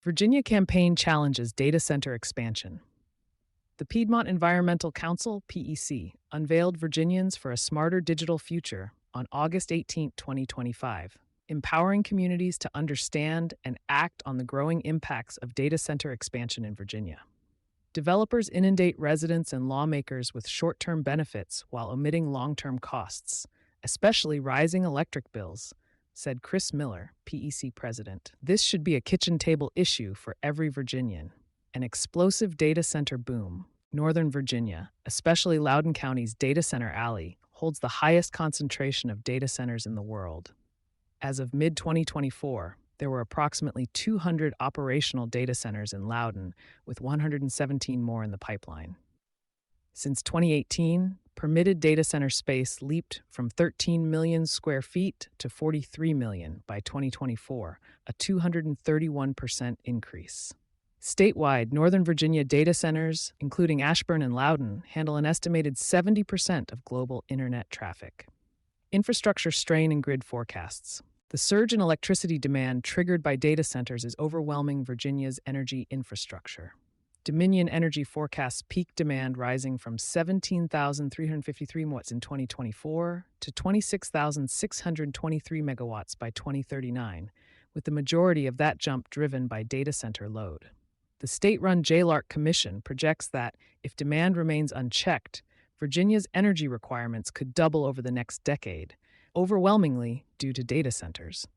Virginia campaign challenges data center expansion. The Piedmont Environmental Council, PEC, unveiled Virginians for a Smarter Digital Future on August 18, 2025, empowering communities to understand and act on the growing impacts of data center expansion in Virginia. Developers inundate residents and lawmakers with short-term benefits while omitting long-term costs, especially rising electric bills, said Chris Miller, PEC president. This should be a kitchen table issue for every Virginian. An explosive data center boom. Northern Virginia, especially Loudoun County's Data Center Alley, holds the highest concentration of data centers in the world. As of mid-2024, there were approximately 200 operational data centers in Loudoun, with 117 more in the pipeline. Since 2018, permitted data center space leaped from 13 million square feet to 43 million by 2024, a 231% increase. Statewide, Northern Virginia data centers, including Ashburn and Loudoun, handle an estimated 70% of global internet traffic. Infrastructure strain and grid forecasts. The surge in electricity demand triggered by data centers is overwhelming Virginia's energy infrastructure. Dominion Energy forecasts peak demand rising from 17,353 megawatts in 2024 to 26,623 megawatts by 2039, with the majority of that jump driven by data center load. The state-run JLARC Commission projects that, if demand remains unchecked, Virginia's energy requirements could double over the next decade, overwhelmingly due to data centers.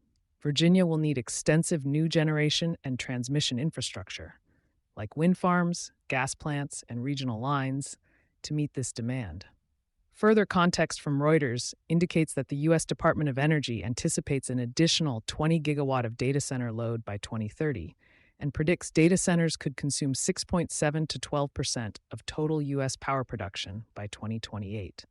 Virginia will need extensive new generation and transmission infrastructure, like wind farms, gas plants, and regional lines, to meet this demand. Further context from Reuters indicates that the U.S. Department of Energy anticipates an additional 20 gigawatt of data center load by 2030 and predicts data centers could consume 6.7 to 12% of total U.S. power production by 2028.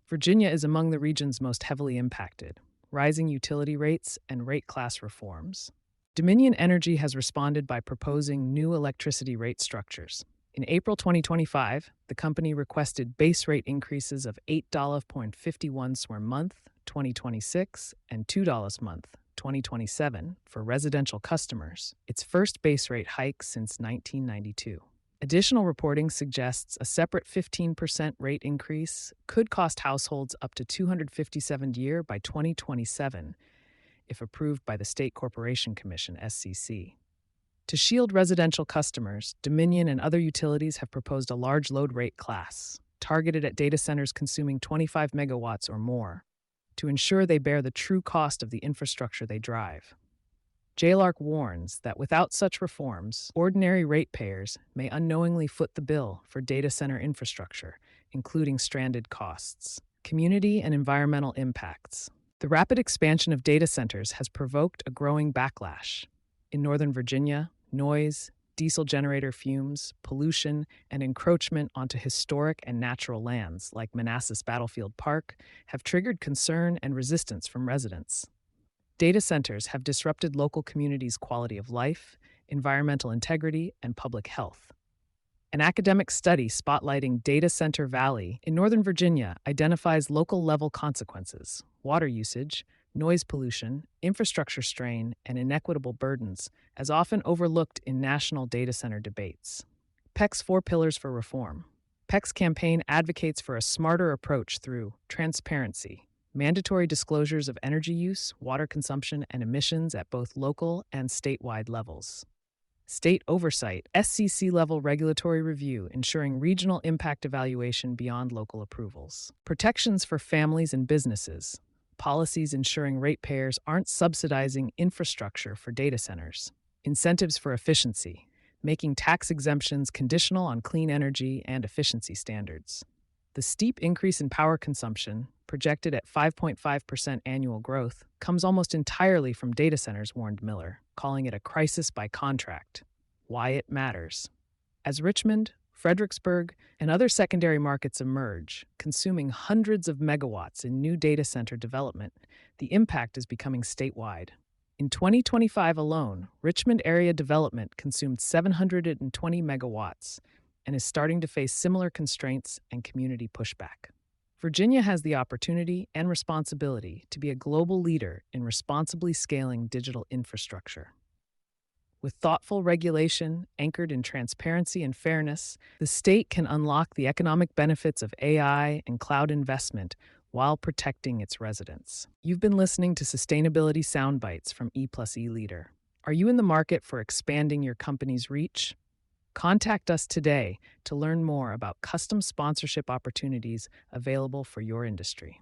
Virginia is among the regions most heavily impacted, rising utility rates and rate class reforms. Dominion Energy has responded by proposing new electricity rate structures. In April 2025, the company requested base rate increases of $8.51 per month, 2026, and $2 a month, 2027, for residential customers, its first base rate hike since 1992. Additional reporting suggests a separate 15% rate increase could cost households up to $257 a year by 2027, if approved by the State Corporation Commission, SCC. To shield residential customers, Dominion and other utilities have proposed a large load rate class, targeted at data centers consuming 25 megawatts or more, to ensure they bear the true cost of the infrastructure they drive. JLARC warns that without such reforms, ordinary ratepayers may unknowingly foot the bill for data center infrastructure, including stranded costs. Community and environmental impacts. The rapid expansion of data centers has provoked a growing backlash. In Northern Virginia, noise, diesel generator fumes, pollution, and encroachment onto historic and natural lands like Manassas Battlefield Park have triggered concern and resistance from residents. Data centers have disrupted local communities' quality of life, environmental integrity, and public health. An academic study spotlighting Data Center Valley in Northern Virginia identifies local-level consequences: water usage, noise pollution, infrastructure strain, and inequitable burdens, as often overlooked in national data center debates. PEC's 4 Pillars for Reform. PEC's campaign advocates for a smarter approach through transparency, mandatory disclosures of energy use, water consumption, and emissions at both local and statewide levels. State oversight, SCC-level regulatory review ensuring regional impact evaluation beyond local approvals. Protections for families and businesses, policies ensuring ratepayers aren't subsidizing infrastructure for data centers. Incentives for efficiency, making tax exemptions conditional on clean energy and efficiency standards. The steep increase in power consumption, projected at 5.5% annual growth, comes almost entirely from data centers, warned Miller, calling it a crisis by contract. Why it matters. As Richmond, Fredericksburg, and other secondary markets emerge, consuming hundreds of megawatts in new data center development, the impact is becoming statewide. In 2025 alone, Richmond area development consumed 720 megawatts and is starting to face similar constraints and community pushback. Virginia has the opportunity and responsibility to be a global leader in responsibly scaling digital infrastructure. With thoughtful regulation anchored in transparency and fairness, the state can unlock the economic benefits of AI and cloud investment while protecting its residents. You've been listening to Sustainability Soundbites from E+E Leader. Are you in the market for expanding your company's reach? Contact us today to learn more about custom sponsorship opportunities available for your industry.